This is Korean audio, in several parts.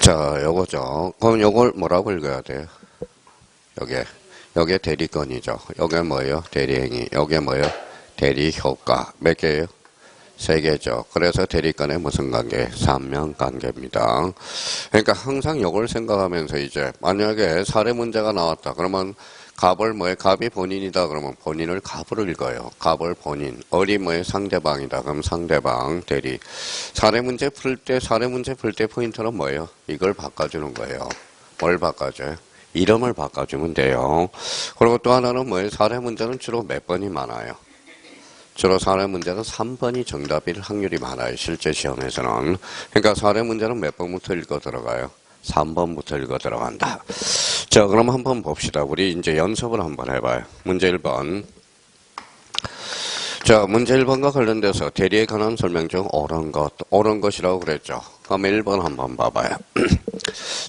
자, 요거죠. 그럼 요걸 뭐라고 읽어야 돼요? 요게 대리건이죠. 요게 뭐예요? 대리행위. 요게 뭐예요? 대리효과. 몇 개예요? 세 개죠. 그래서 대리건의 무슨 관계? 삼면관계입니다. 그러니까 항상 요걸 생각하면서 이제 만약에 사례 문제가 나왔다. 그러면 갑을 뭐에 갑이 본인이다. 그러면 본인을 갑을 읽어요. 갑을 본인. 을이 뭐에 상대방이다. 그럼 상대방 대리. 사례 문제 풀 때 포인트는 뭐예요? 이걸 바꿔주는 거예요. 뭘 바꿔줘요? 이름을 바꿔주면 돼요. 그리고 또 하나는 뭐예요? 사례 문제는 주로 몇 번이 많아요? 주로 사례 문제는 3번이 정답일 확률이 많아요. 실제 시험에서는. 그러니까 사례 문제는 몇 번부터 읽어 들어가요? 3번부터 읽어 들어간다. 자, 그럼 한번 봅시다. 우리 이제 연습을 한번 해봐요. 문제 1번. 자, 문제 1번과 관련돼서 대리에 관한 설명 중 옳은 것이라고 그랬죠. 그럼 1번 한번 봐봐요.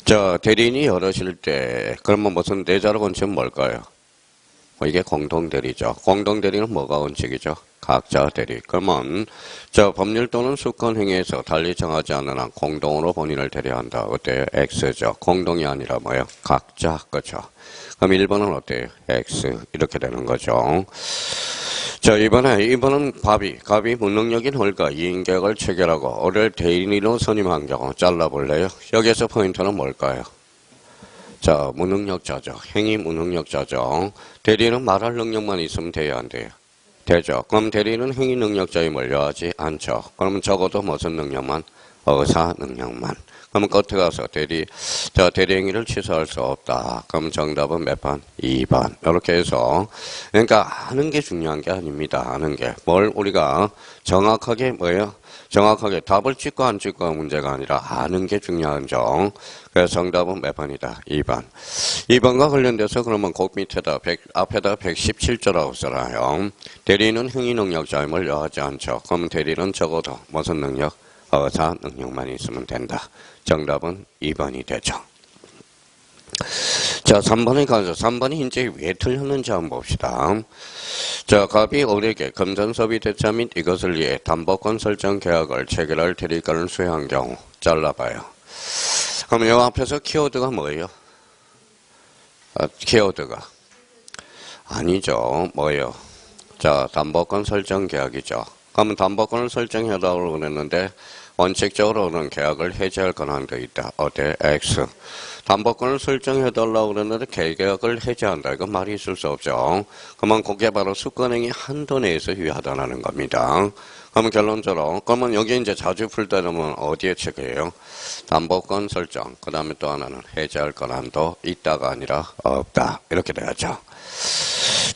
자, 대리인이 여럿일 때, 그러면 무슨 대자로 원칙은 뭘까요? 이게 공동대리죠. 공동대리는 뭐가 원칙이죠? 각자 대리. 그러면 저 법률 또는 수권 행위에서 달리 정하지 않는 한 공동으로 본인을 대리한다. 어때요? X죠. 공동이 아니라 뭐예요? 각자. 그렇죠. 그럼 1번은 어때요? X. 이렇게 되는 거죠. 자, 이번은 갑이 무능력인 홀과 이인계약을 체결하고 을을 대리인으로 선임한 경우 잘라볼래요? 여기에서 포인트는 뭘까요? 자, 무능력자죠. 행위 무능력자죠. 대리인은 말할 능력만 있으면 돼야 안 돼요? 되죠. 그럼 대리인은 행위 능력자에 몰려하지 않죠. 그러면 적어도 무슨 능력만? 의사 능력만. 그러면 끝에 가서 대리 행위를 취소할 수 없다. 그럼 정답은 몇 번? 2번. 이렇게 해서 그러니까 아는 게 중요한 게 아닙니다. 아는 게. 뭘 우리가 정확하게 뭐예요? 정확하게 답을 찍고 안 찍고가 문제가 아니라 아는 게 중요한 점. 그래서 정답은 몇 번이다? 2번. 2번과 관련돼서 그러면 곡 밑에다 앞에다 117조라고 써놔요. 대리인은 행위 능력자임을 여하지 않죠. 그럼 대리는 적어도 무슨 능력? 의사 능력만 있으면 된다. 정답은 2번이 되죠. 자, 3번에 가서 3번이 이제 왜 틀렸는지 한번 봅시다. 자, 갑이 을에게 금전소비 대차 및 이것을 위해 담보권 설정 계약을 체결할 대리권을 수행한 경우 잘라봐요. 그럼 이 앞에서 키워드가 뭐예요? 키워드가 아니죠. 뭐예요? 자, 담보권 설정 계약이죠. 그러면 담보권을 설정해달라고 그랬는데 원칙적으로는 계약을 해지할 권한도 있다. 어때? X. 담보권을 설정해달라고 그랬는데 계약을 해지한다. 이건 말이 있을 수 없죠. 그러면 그게 바로 수권행위 한도 내에서 유효하다는 겁니다. 그러면 결론적으로 그러면 여기 이제 자주 풀 때는 어디에 체크해요? 담보권 설정. 그 다음에 또 하나는 해지할 권한도 있다가 아니라 없다. 이렇게 돼야죠.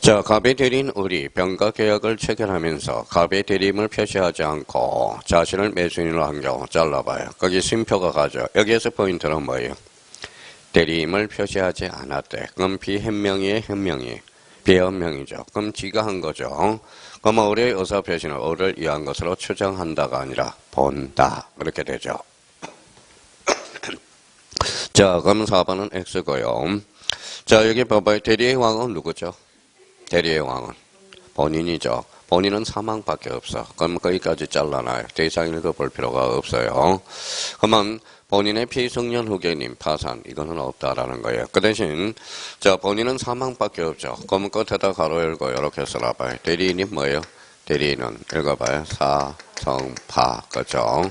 자, 갑의 대리인 을이 병가 계약을 체결하면서 갑의 대리임을 표시하지 않고 자신을 매수인으로 한 경우 잘라봐요. 거기 쉼표가 가죠. 여기에서 포인트는 뭐예요? 대리임을 표시하지 않았대. 그럼 비현명이에요? 현명이에요? 비현명이죠. 그럼 지가 한 거죠. 그럼 을의 의사표시는 을을 위한 것으로 추정한다가 아니라 본다. 그렇게 되죠. 자, 그럼 4번은 X고요. 자, 여기 봐봐요. 대리의 왕은 누구죠? 대리의 왕은 본인이죠. 본인은 사망밖에 없어. 그럼 거기까지 잘라놔요. 더 이상 읽어볼 필요가 없어요. 그러면 본인의 피성년 후계님 파산 이거는 없다라는 거예요. 그 대신 자 본인은 사망밖에 없죠. 그러면 끝에다 가로 열고 이렇게 써놔봐요. 대리인이 뭐예요? 대리인은 읽어봐요. 사성파 그죠?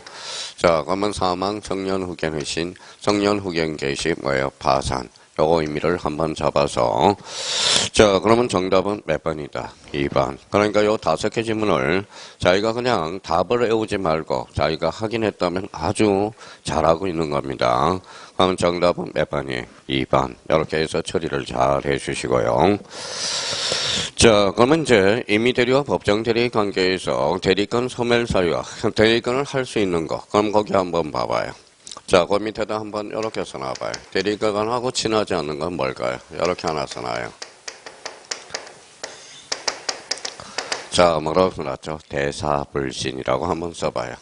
자 그러면 사망 성년 후견 회신 성년 후견 개시 뭐예요? 파산. 요거 의미를 한번 잡아서 자 그러면 정답은 몇 번이다? 2번. 그러니까 요 5개 질문을 자기가 그냥 답을 외우지 말고 자기가 확인했다면 아주 잘하고 있는 겁니다. 그러면 정답은 몇 번이에요? 2번. 이렇게 해서 처리를 잘 해주시고요. 자 그러면 이제 임의대리와 법정대리 관계에서 대리권 소멸 사유와 대리권을 할 수 있는 거 그럼 거기 한번 봐봐요. 자, 그 밑에다 한번 이렇게 써놔봐요. 대리권하고 친하지 않는 건 뭘까요? 이렇게 하나 써놔요. 자, 뭐라고 써놨죠? 대사불신이라고 한번 써봐요.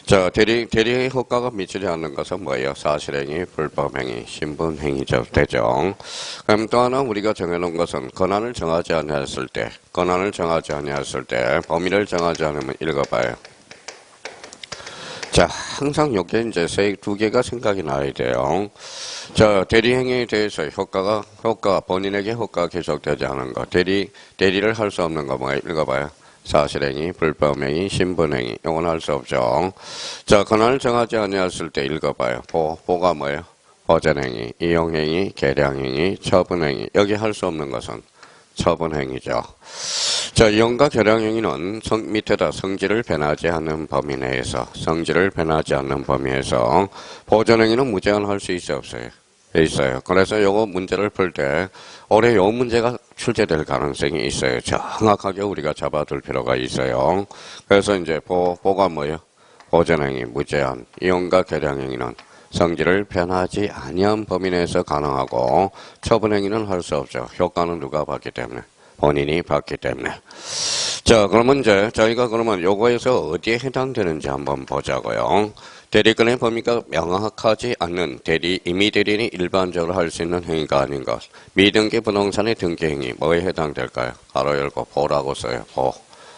자, 대리의 효과가 미치지 않는 것은 뭐예요? 사실행위, 불법행위, 신분행위죠. 되죠. 그럼 또 하나 우리가 정해놓은 것은 권한을 정하지 아니했을 때, 범위를 정하지 않으면 읽어봐요. 자, 항상 요게 이제 두 개가 생각이 나야 돼요. 자, 대리행위에 대해서 효과, 본인에게 효과가 계속되지 않은 거. 대리를 할 수 없는 거, 뭐, 읽어봐요. 사실행위, 불법행위, 신분행위. 요건 할 수 없죠. 자, 권한을 정하지 아니었을 때 읽어봐요. 보가 뭐예요? 보전행위, 이용행위, 계량행위, 처분행위. 여기 할 수 없는 것은 처분행위죠. 자, 이용과 계량행위는 밑에다 성질을 변하지 않는 범위 내에서, 성질을 변하지 않는 범위에서 보전행위는 무제한 할 수 있어요, 없어요? 있어요. 그래서 요거 문제를 풀 때 올해 요 문제가 출제될 가능성이 있어요. 정확하게 우리가 잡아둘 필요가 있어요. 그래서 이제 보가 뭐예요? 보전행위, 무제한, 이용과 계량행위는 성질을 변하지 아니한 범위 내에서 가능하고 처분행위는 할 수 없죠. 효과는 누가 받기 때문에? 본인이 받기 때문에. 자, 그러면 이제 저희가 그러면 요거에서 어디에 해당되는지 한번 보자고요. 대리권의 범위가 명확하지 않는 이미 대리인이 일반적으로 할 수 있는 행위가 아닌 것. 미등기 부동산의 등기행위, 뭐에 해당될까요? 가로 열고 보라고 써요.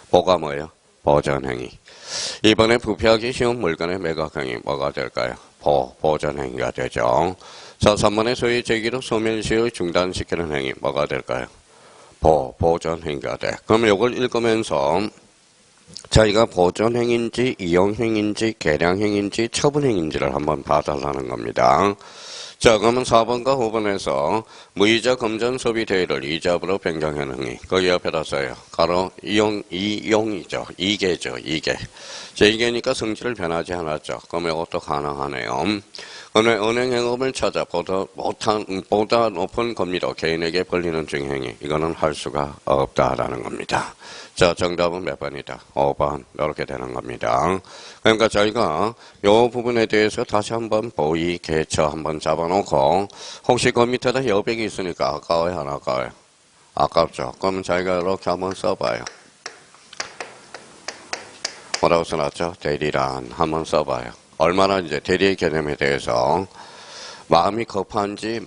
보가 뭐예요? 보전행위. 이번에 부패하기 쉬운 물건의 매각행위, 뭐가 될까요? 보전행위가 되죠. 자, 3번의 소유 제기로 소멸시효 중단시키는 행위, 뭐가 될까요? 보전행위가 돼. 그럼 이걸 읽으면서 저희가 보전행위인지 이용행위인지 계량행위인지 처분행위인지를 한번 봐달라는 겁니다. 자, 그러면 4번과 5번에서 무이자 금전 소비 대위를 이자부로 변경하는 행위. 거기 옆에다 써요. 가로 이용이죠. 이계죠. 이계. 자, 이계니까 성질을 변하지 않았죠. 그럼 이것도 가능하네요. 그러면 은행행업을 찾아 보다 높은 금리로 개인에게 벌리는 증행위. 이거는 할 수가 없다라는 겁니다. 자, 정답은 몇 번이다? 5번. 이렇게 되는 겁니다. 그러니까 저희가 이 부분에 대해서 다시 한번 보이, 개처 한번 잡아놓고 혹시 그 밑에다 여백이 있으니까 아까워요? 안 아까워요? 아깝죠. 그러면 저희가 이렇게 한번 써봐요. 뭐라고 써놨죠? 대리란 한번 써봐요. 얼마나 이제 대리의 개념에 대해서 마음이 급한지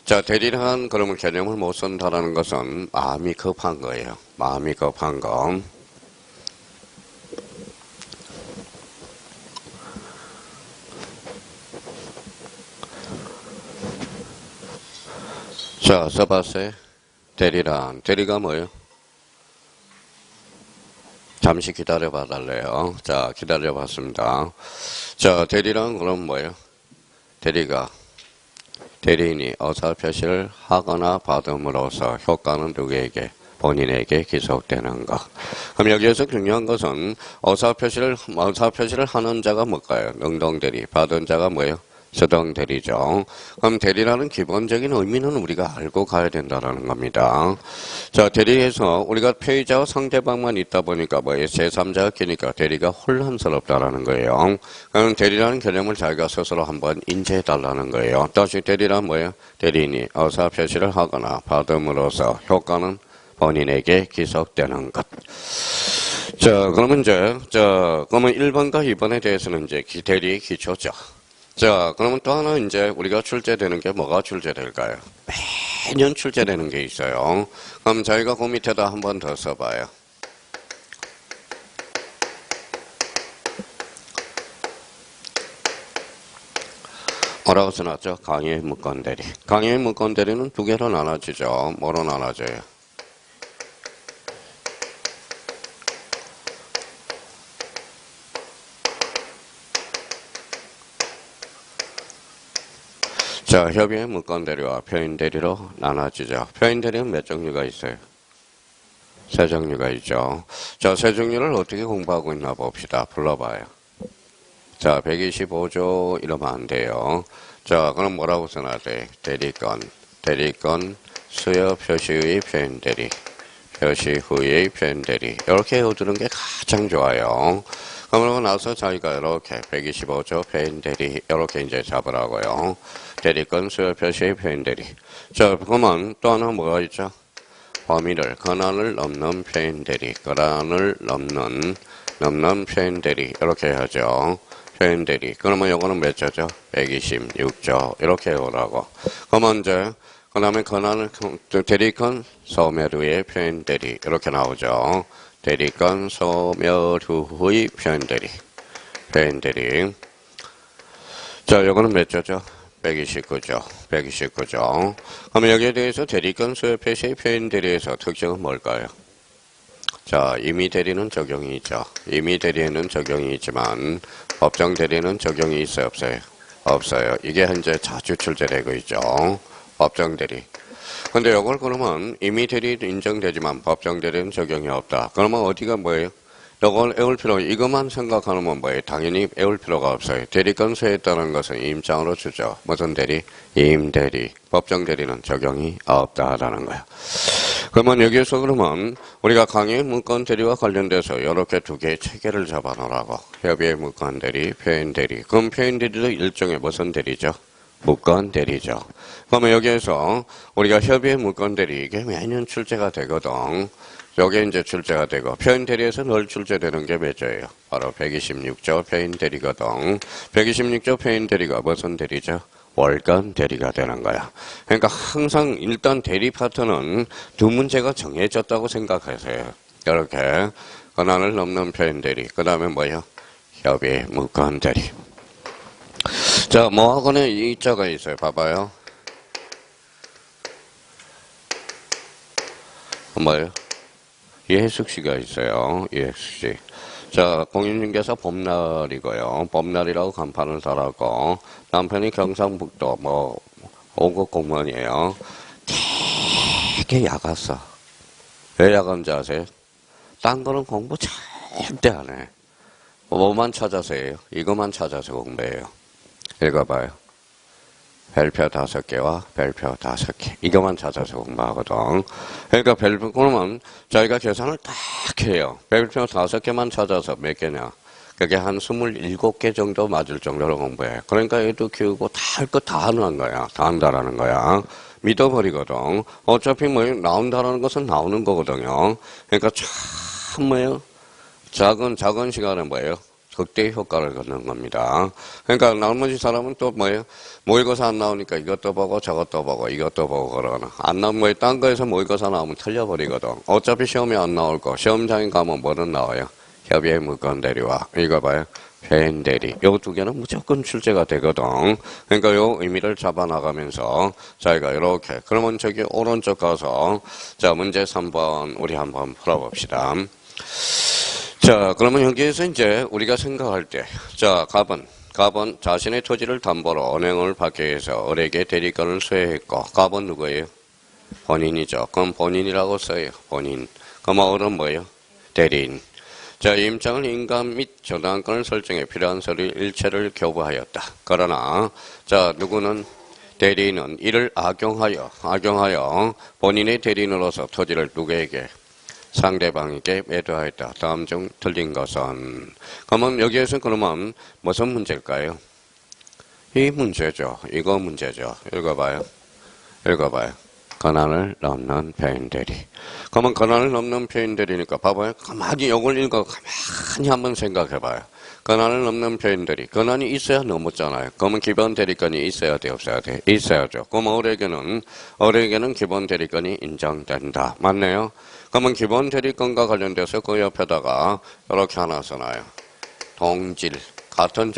자, 대리란 그러면 개념을 못 쓴다라는 것은 마음이 급한 거예요. 마음이 급한 거. 자, 써봤어요? 대리란. 대리가 뭐예요? 잠시 기다려봐 달래요. 자, 기다려봤습니다. 자, 대리란 그럼 뭐예요? 대리인이 의사표시를 하거나 받음으로써 효과는 누구에게? 본인에게 기속되는 것. 그럼 여기에서 중요한 것은 의사표시를 하는 자가 뭘까요? 능동대리. 받은 자가 뭐예요? 수동대리죠. 그럼 대리라는 기본적인 의미는 우리가 알고 가야 된다는 겁니다. 자, 대리에서 우리가 피의자와 상대방만 있다 보니까 뭐예요? 제3자가 끼니까 대리가 혼란스럽다라는 거예요. 그럼 대리라는 개념을 자기가 스스로 한번 인지해달라는 거예요. 다시 대리란 뭐예요? 대리인이 의사표시를 하거나 받음으로써 효과는 본인에게 기속되는 것. 자, 그러면 그러면 1번과 2번에 대해서는 이제 대리의 기초죠. 자, 그러면 또 하나 이제 우리가 출제되는 게 뭐가 출제될까요? 매년 출제되는 게 있어요. 그럼 저희가 그 밑에다 한 번 더 써봐요. 뭐라고 써놨죠? 강의 무건대리. 강의 무건대리는 두 개로 나눠지죠. 뭐로 나눠져요? 자, 협의의 무건대리와 표인대리로 나눠지죠. 표인대리는 몇 종류가 있어요? 세 종류가 있죠. 자, 세 종류를 어떻게 공부하고 있나 봅시다. 불러봐요. 자, 125조 이러면 안 돼요. 자, 그럼 뭐라고 써놔야 돼? 대리권, 수요 표시의 표인대리, 표시 후의 표인대리. 이렇게 외워두는 게 가장 좋아요. 그러고 나서 저희가 이렇게 125조 표인대리 이렇게 이제 잡으라고요. 대리권 수요 표시의 표인대리. 자, 그러면 또 하나 뭐가 있죠? 범위를 권한을 넘는 표인대리, 권한을 넘는 표인대리 이렇게 하죠. 표인대리. 그러면 요거는 몇 조죠? 126조 이렇게 해오라고. 그러면 이제 그 다음에 권한을 대리권 소멸 후의 표인대리 이렇게 나오죠. 대리권 소멸 후의 표인대리. 표현 대리. 자, 요거는 몇 조죠? 129조. 129조. 그럼 여기에 대해서 대리권 수요 표시의 표현 대리에서 특징은 뭘까요? 자, 임의 대리는 적용이 있죠. 임의 대리에는 적용이 있지만 법정 대리는 적용이 있어요, 없어요? 없어요. 이게 현재 자주 출제되고 있죠. 법정 대리. 근데 이걸 그러면 임의 대리 인정되지만 법정 대리는 적용이 없다. 그러면 어디가 뭐예요? 이걸 외울 필요, 이것만 생각하면 뭐예요? 당연히 외울 필요가 없어요. 대리권 수혜했다는 것은 임장으로 주죠. 무슨 대리? 임대리. 법정 대리는 적용이 없다라는 거야. 그러면 여기에서 그러면 우리가 강의 문건 대리와 관련돼서 이렇게 두 개의 체계를 잡아놓으라고. 협의의 문건 대리, 표현 대리. 그럼 표현 대리도 일종의 무슨 대리죠? 문건 대리죠. 그러면 여기에서 우리가 협의의 문건 대리, 이게 매년 출제가 되거든. 요게 이제 출제가 되고, 표현 대리에서 늘 출제되는 게 몇 조예요? 바로 126조 표현 대리거든. 126조 표현 대리가 무슨 대리죠? 월간 대리가 되는 거야. 그러니까 항상 일단 대리 파트는 두 문제가 정해졌다고 생각하세요. 이렇게 권한을 넘는 표현 대리. 그 다음에 뭐예요? 협의 문건 대리. 자, 뭐하고는 이 자가 있어요. 봐봐요. 뭐예요? 예숙씨가 있어요. 예숙씨. 자, 공인중개사 봄날이고요. 봄날이라고 간판을 달았고, 남편이 경상북도, 뭐, 5급 공무원이에요. 되게 야갔어. 왜 야간지 아세요? 딴 거는 공부 절대 안 해. 뭐만 찾아서 해요? 이것만 찾아서 공부해요. 읽어봐요. 별표 5개와 별표 5개. 이것만 찾아서 공부하거든. 그러니까 별표, 그러면 저희가 계산을 딱 해요. 별표 5개만 찾아서 몇 개냐? 그게 한 27개 정도 맞을 정도로 공부해. 그러니까 애도 키우고 다 할 거 다 하는 거야. 다 한다라는 거야. 믿어버리거든. 어차피 뭐, 나온다라는 것은 나오는 거거든요. 그러니까 참 뭐예요? 작은 시간에 뭐예요? 극대 효과를 갖는 겁니다. 그러니까 나머지 사람은 또 뭐예요? 모의고사 안 나오니까 이것도 보고 저것도 보고 이것도 보고 그러거나 안 나오면 뭐예요? 딴 거에서 모의고사 나오면 틀려버리거든. 어차피 시험이 안 나올 거. 시험장에 가면 뭐는 나와요? 협의의 문건 대리와 이거 봐요. 표현 대리. 요 두 개는 무조건 출제가 되거든. 그러니까 요 의미를 잡아나가면서 저희가 이렇게 그러면 저기 오른쪽 가서 자 문제 3번 우리 한번 풀어봅시다. 자, 그러면 여기에서 이제 우리가 생각할 때, 자, 갑은 자신의 토지를 담보로 은행을 받기 위해서 을에게 대리권을 수여했고, 갑은 누구예요? 본인이죠. 그럼 본인이라고 써요. 본인. 그럼 을은 뭐예요? 대리인. 자, 임장을 인감 및 저당권을 설정해 필요한 서류 일체를 교부하였다. 그러나, 자, 누구는? 대리인은 이를 악용하여 본인의 대리인으로서 토지를 누구에게? 상대방에게 매도하였다. 다음 중 틀린 것은? 그러면 여기에서 그러면 무슨 문제일까요? 이 문제죠. 이거 문제죠. 읽어봐요. 권한을 넘는 표현 대리. 그러면 권한을 넘는 표현 대리니까 봐봐요. 가만히 이걸 읽어 가만히 한번 생각해봐요. 권한을 넘는 표현 대리. 권한이 있어야 넘었잖아요. 그러면 기본 대리권이 있어야 돼, 없어야 돼? 있어야죠. 그럼 을에게는 기본 대리권이 인정된다. 맞네요? 그러면 기본 대리권과 관련돼서 그 옆에다가 이렇게 하나 써놔요. 동질. 같은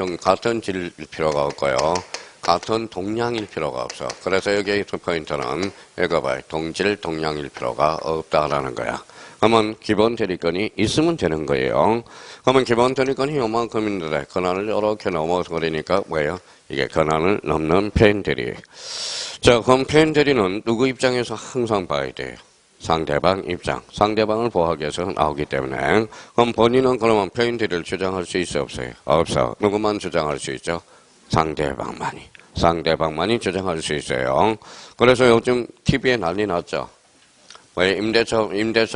질일 필요가 없고요. 같은 동량일 필요가 없어. 그래서 여기 포인트는 읽어봐요. 동질, 동량일 필요가 없다라는 거야. 그러면 기본 대리권이 있으면 되는 거예요. 그러면 기본 대리권이 요만큼인데 권한을 이렇게 넘어버리니까 뭐예요? 이게 권한을 넘는 표현 대리. 자, 그럼 표현 대리는 누구 입장에서 항상 봐야 돼요? 상대방 입장. 상대방을 보호하기 위해서 나오기 때문에. 그럼 본인은 그러면 표현 대리를 주장할 수 있어요? 없어요? 없어. 누구만 주장할 수 있죠? 상대방만이 주장할 수 있어요. 그래서 요즘 TV에 난리 났죠. 왜 임대차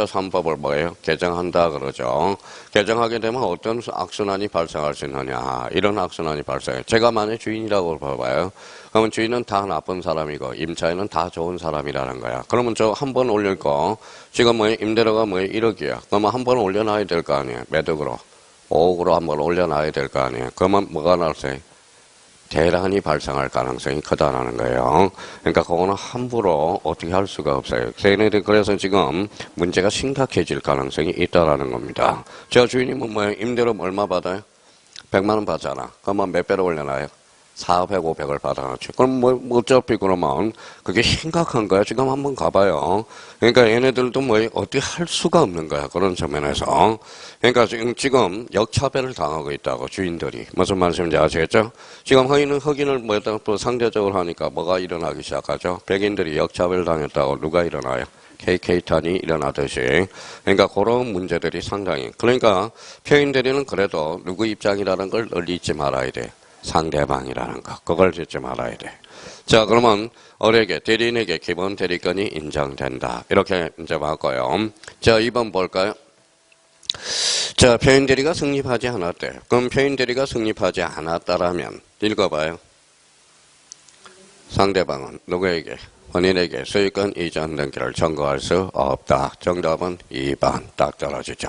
3법을 뭐예요? 개정한다 그러죠. 개정하게 되면 어떤 악순환이 발생할 수 있느냐. 이런 악순환이 발생해요. 제가 만약 주인이라고 봐봐요. 그러면 주인은 다 나쁜 사람이고 임차인은 다 좋은 사람이라는 거야. 그러면 저 한 번 올릴 거 지금 뭐 임대료가 뭐 1억이야. 그러면 한 번 올려놔야 될 거 아니에요. 몇 억으로? 5억으로 한 번 올려놔야 될 거 아니에요. 그러면 뭐가 나올까요? 대란이 발생할 가능성이 크다라는 거예요. 그러니까 그거는 함부로 어떻게 할 수가 없어요. 그래서 지금 문제가 심각해질 가능성이 있다라는 겁니다. 저 주인이 뭐 임대료 얼마 받아요? 100만 원 받잖아. 그러면 몇 배로 올려놔요? 400, 500을 받아놨지. 그럼 뭐 어차피 그러면 그게 심각한 거야. 지금 한번 가봐요. 그러니까 얘네들도 뭐 어떻게 할 수가 없는 거야. 그런 측면에서. 그러니까 지금 역차별을 당하고 있다고 주인들이. 무슨 말씀인지 아시겠죠? 지금 흑인을 뭐다 또 상대적으로 하니까 뭐가 일어나기 시작하죠? 백인들이 역차별 당했다고 누가 일어나요? KK탄이 일어나듯이. 그러니까 그런 문제들이 상당히. 그러니까 표현 대리는 그래도 누구 입장이라는 걸 널리 잊지 말아야 돼. 상대방이라는 거. 그걸 잊지 말아야 돼. 자, 그러면 어뢰게 대리인에게 기본 대리권이 인정된다. 이렇게 이제 봤고요. 자, 2번 볼까요? 자, 표현 대리가 성립하지 않았대. 그럼 표현 대리가 성립하지 않았다라면 읽어봐요. 상대방은 누구에게? 본인에게 소유권 이전 등기를 청구할 수 없다. 정답은 2번. 딱 떨어지죠.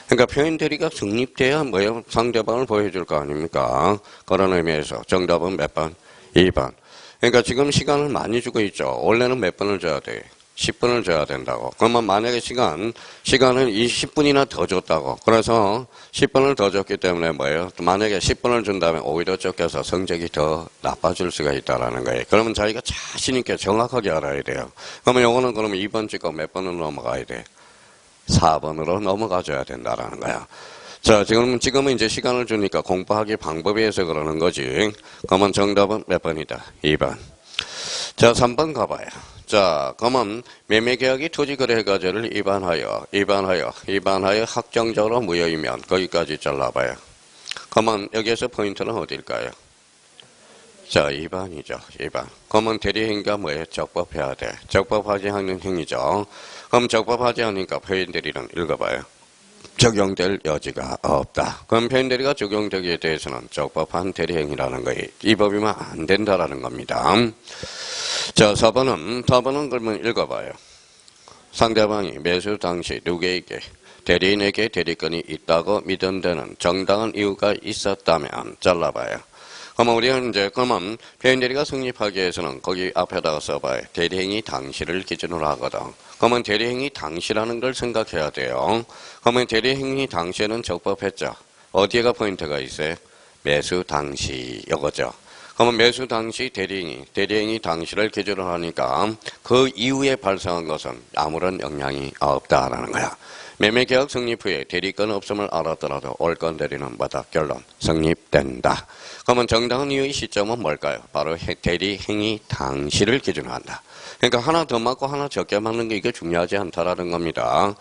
그러니까 표현 대리가 성립돼야 뭐예요? 상대방을 보여줄 거 아닙니까? 그런 의미에서 정답은 몇 번? 2번. 그러니까 지금 시간을 많이 주고 있죠. 원래는 몇 분을 줘야 돼? 10분을 줘야 된다고. 그러면 만약에 시간을 20분이나 더 줬다고. 그래서 10분을 더 줬기 때문에 뭐예요? 만약에 10분을 준다면 오히려 쫓겨서 성적이 더 나빠질 수가 있다라는 거예요. 그러면 자기가 자신 있게 정확하게 알아야 돼요. 그러면 요거는 그러면 2번 찍고 몇 번을 넘어가야 돼? 4번으로 넘어가줘야 된다라는 거야. 자, 지금은 이제 시간을 주니까 공부하기 방법에 의해서 그러는 거지. 그러면 정답은 몇 번이다? 2번. 자, 3번 가봐요. 자, 그러면 매매계약이 토지거래과제를 위반하여 확정적으로 무효이면 거기까지 잘라봐요. 그러면 여기에서 포인트는 어딜까요? 자, 2번이죠. 2번. 그러면 대리행위가 뭐예요? 적법해야 돼. 적법하지 않는 행위죠. 그럼 적법하지 않으니까 표현 대리는 읽어봐요. 적용될 여지가 없다. 그럼 표현 대리가 적용되기에 대해서는 적법한 대리행위라는 거예요. 이 법이면 안 된다라는 겁니다. 자, 4번은 그러면 읽어봐요. 상대방이 매수 당시 누구에게 대리인에게 대리권이 있다고 믿은 데는 정당한 이유가 있었다면 잘라봐요. 그러면 우리는 그러면 표현 대리가 성립하기 위해서는 거기 앞에다가 써봐요. 대리행위 당시를 기준으로 하거든. 그러면 대리행위 당시라는 걸 생각해야 돼요. 그러면 대리행위 당시에는 적법했죠. 어디에가 포인트가 있어요? 매수 당시 이거죠. 그러면 매수 당시 대리행위 당시를 기준으로 하니까 그 이후에 발생한 것은 아무런 영향이 없다라는 거야. 매매계약 성립 후에 대리권 없음을 알았더라도 올건 대리는 뭐다? 결론 성립된다. 그러면 정당한 이유의 시점은 뭘까요? 바로 대리행위 당시를 기준으로 한다. 그러니까 하나 더 맞고 하나 적게 맞는 게 이게 중요하지 않다라는 겁니다.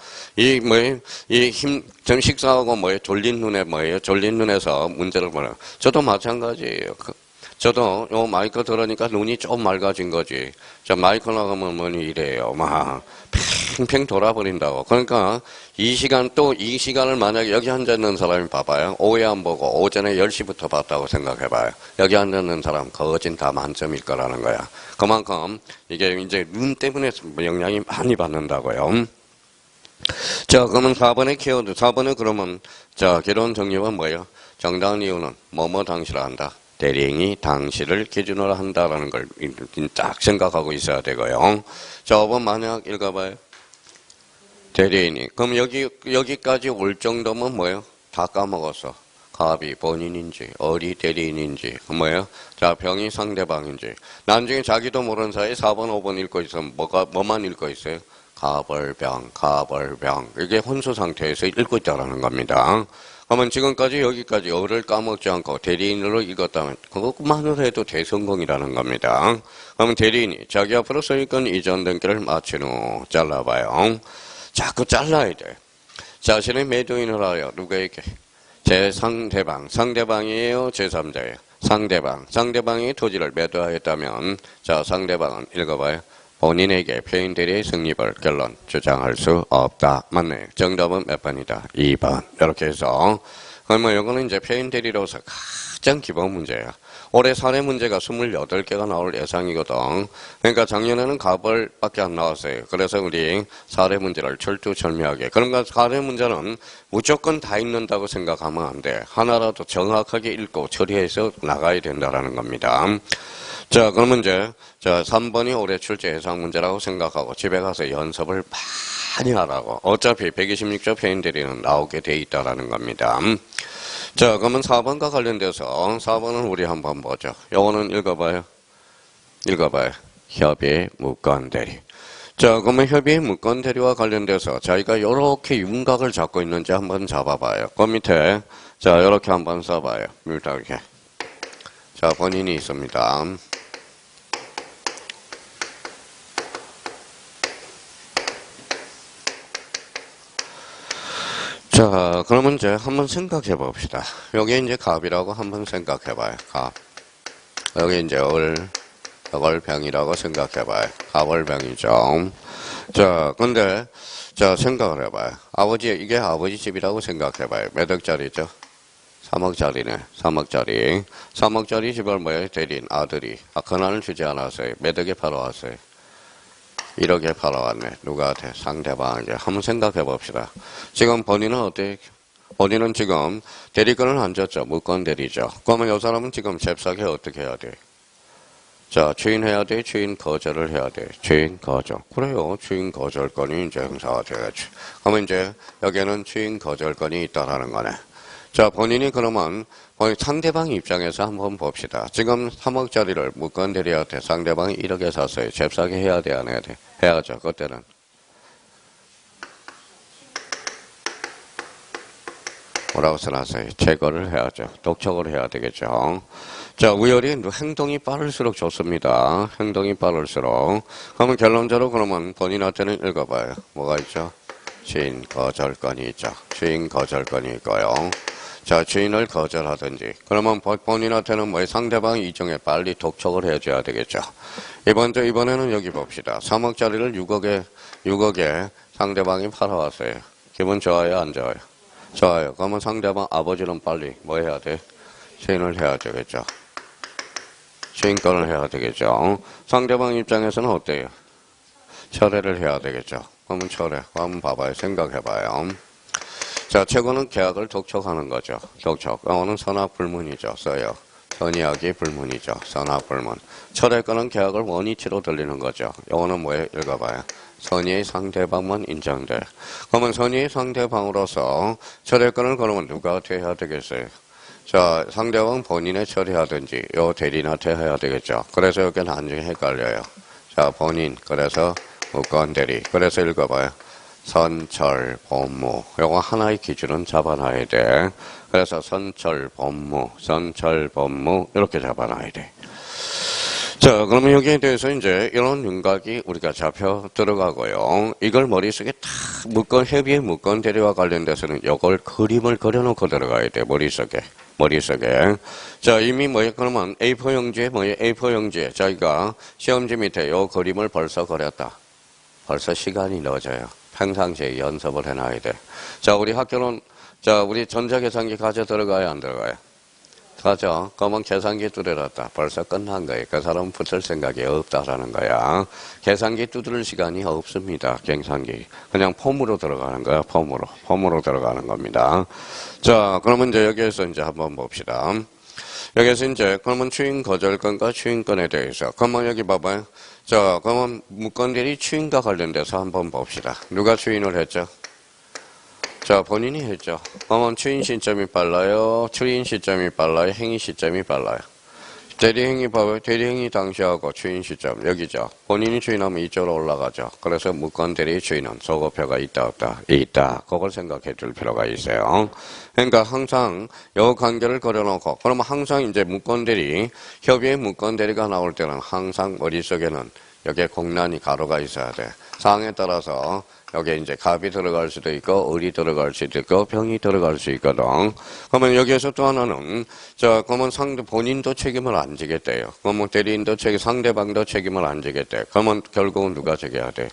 전 식사하고 졸린 눈에서 문제를 보는. 저도 마찬가지예요. 저도 요 마이크 들으니까 눈이 좀 맑아진 거지. 저 마이크 나가면 뭐니 이래요. 막 팽팽 돌아버린다고. 그러니까 이 시간을 만약에 여기 앉아있는 사람이 봐봐요. 오후에 안 보고 오전에 10시부터 봤다고 생각해봐요. 여기 앉아있는 사람 거진 다 만점일 거라는 거야. 그만큼 이게 이제 눈 때문에 영향이 많이 받는다고요. 자, 그러면 4번의 키워드. 4번에 그러면 결혼 정립은 뭐예요? 정당한 이유는 뭐뭐 당시라 한다. 대리행위 당시를 기준으로 한다라는 걸 딱 생각하고 있어야 되고요. 자, 5번 만약 읽어봐요. 대리인이. 그럼 여기까지 올 정도면 뭐예요? 다 까먹었어. 갑이 본인인지, 어리 대리인인지, 뭐예요? 자, 병이 상대방인지. 나중에 자기도 모르는 사이에 4번, 5번 읽고 있으면 뭐만 읽고 있어요? 가벌병. 이게 혼수 상태에서 읽고 있다라는 겁니다. 그러면 지금까지 여기까지 어를 까먹지 않고 대리인으로 읽었다면 그것만으로 해도 대성공이라는 겁니다. 그러면 대리인이 자기 앞으로 소유권 이전 등기를 마친 후 잘라봐요. 자꾸 잘라야 돼. 자신의 매도인을 하여 누구에게? 상대방이에요? 제3자예요? 상대방이 토지를 매도하였다면 상대방은 읽어봐요. 본인에게 표현 대리의 성립을 결론 주장할 수 없다. 맞네. 정답은 몇 번이다? 2번. 이렇게 해서 그러면 이거는 이제 표현 대리로서 가장 기본 문제야. 올해 사례 문제가 28개가 나올 예상이거든. 그러니까 작년에는 가벌밖에 안 나왔어요. 그래서 우리 사례 문제를 철두철미하게. 그러니까 사례 문제는 무조건 다 읽는다고 생각하면 안 돼. 하나라도 정확하게 읽고 처리해서 나가야 된다라는 겁니다. 자, 그러면 3번이 올해 출제 예상 문제라고 생각하고 집에 가서 연습을 많이 하라고. 어차피 126조 표현 대리는 나오게 돼 있다라는 겁니다. 자, 그러면 4번과 관련돼서 4번은 우리 한번 보죠. 요거는 읽어봐요. 협의 무권 대리. 자, 그러면 협의 무권 대리와 관련돼서 저희가 이렇게 윤곽을 잡고 있는지 한번 잡아봐요. 그 밑에 자, 이렇게 한번 써봐요. 이렇게. 자, 본인이 있습니다. 자, 그러면 이제 한번 생각해 봅시다. 여기 이제 갑이라고 한번 생각해 봐요. 갑. 여기 이제 이걸 병이라고 생각해 봐요. 갑을병이죠. 자, 근데, 자, 생각을 해 봐요. 이게 아버지 집이라고 생각해 봐요. 몇 억짜리죠? 3억짜리네. 3억짜리. 3억짜리 집을 뭐예요? 대리인, 아들이. 권한을 주지 않았어요. 몇 억에 팔아왔어요? 1억에 팔아왔네. 누구한테? 상대방에게. 한번 생각해 봅시다. 지금 본인은 어때? 본인은 지금 대리권을 안 줬죠. 무권 대리죠. 그러면 이 사람은 지금 잽싸게 어떻게 해야 돼? 자, 주인해야 돼? 주인 거절을 해야 돼? 주인 거절. 그래요. 주인 거절권이 이제 행사가 돼야지. 그러면 이제 여기에는 주인 거절권이 있다라는 거네. 자, 본인이 그러면 상대방 입장에서 한번 봅시다. 지금 3억짜리를 무권 대리한테 상대방이 1억에 샀어요. 잽싸게 해야 돼, 안 해야 돼? 해야죠. 그때는. 뭐라고 써놨어요? 제거를 해야죠. 독촉을 해야 되겠죠. 자, 우열이 행동이 빠를수록 좋습니다. 행동이 빠를수록. 그러면 결론적으로 그러면 본인한테는 읽어봐요. 뭐가 있죠? 주인 거절권이 있죠. 주인 거절권이 있고요. 자, 주인을 거절하든지. 그러면 본인한테는 뭐 상대방 이중에 빨리 독촉을 해줘야 되겠죠. 이번에는 여기 봅시다. 3억짜리를 6억에 상대방이 팔아왔어요. 기분 좋아요? 안 좋아요? 좋아요. 그러면 상대방 아버지는 빨리 뭐 해야 돼? 주인을 해야 되겠죠. 주인권을 해야 되겠죠. 상대방 입장에서는 어때요? 철회를 해야 되겠죠. 그러면 철회. 한번 봐봐요. 생각해봐요. 자, 최고는 계약을 독촉하는 거죠. 독촉. 이거는 선악불문이죠. 써요. 선의하기 불문이죠. 선악불문. 철회권은 계약을 원위치로 돌리는 거죠. 이거는 뭐예요? 읽어봐요. 선의의 상대방만 인정돼. 그러면 선의의 상대방으로서 철회권을 그러면 누구한테 해야 되겠어요? 자, 상대방 본인에 처리하든지 요 대리인한테 해야 되겠죠. 그래서 여기 나중에 헷갈려요. 자, 본인. 그래서 무권 대리. 그래서 읽어봐요. 선철, 법무. 요거 하나의 기준은 잡아놔야 돼. 그래서 선철, 법무 이렇게 잡아놔야 돼. 자, 그러면 여기에 대해서 이제 이런 윤곽이 우리가 잡혀 들어가고요. 이걸 머릿속에 다 협의의 무권 대리와 관련돼서는 이걸 그림을 그려놓고 들어가야 돼. 머릿속에. 자, 이미 그러면 A4 용지에 A4 용지에 저희가 시험지 밑에 요 그림을 벌써 그렸다. 벌써 시간이 넣어져요. 평상시에 연습을 해놔야 돼. 자, 우리 학교는, 자, 우리 전자계산기 가져 들어가요? 안 들어가요? 가죠. 그러면 계산기 두드렸다. 벌써 끝난 거예요. 그 사람은 붙을 생각이 없다라는 거야. 계산기 두드릴 시간이 없습니다. 계산기. 그냥 폼으로 들어가는 거야. 폼으로 들어가는 겁니다. 자, 그러면 이제 여기에서 이제 한번 봅시다. 여기서 이제 그러면 추인 거절권과 추인권에 대해서 그러면 여기 봐봐요. 자, 그러면 무권들이 추인과 관련돼서 한번 봅시다. 누가 추인을 했죠? 자, 본인이 했죠. 그러면 추인 시점이 빨라요? 추인 시점이 빨라요? 행위 시점이 빨라요? 대리행위 봐봐요. 대리행위 당시하고 추인 시점 여기죠. 본인이 추인하면 이쪽으로 올라가죠. 그래서 무권대리 추인은 소거표가 있다 없다? 있다. 그걸 생각해 줄 필요가 있어요. 그러니까 항상 요 관계를 그려놓고 그러면 항상 이제 무권대리 협의의 무권대리가 나올 때는 항상 머릿속에는 여기에 공란이 가로가 있어야 돼. 상황에 따라서 여기에 이제 갑이 들어갈 수도 있고, 을이 들어갈 수도 있고, 병이 들어갈 수 있거든. 그러면 여기에서 또 하나는, 자, 그러면 본인도 책임을 안 지겠대요. 그러면 대리인도 상대방도 책임을 안 지겠대. 그러면 결국은 누가 져야 돼?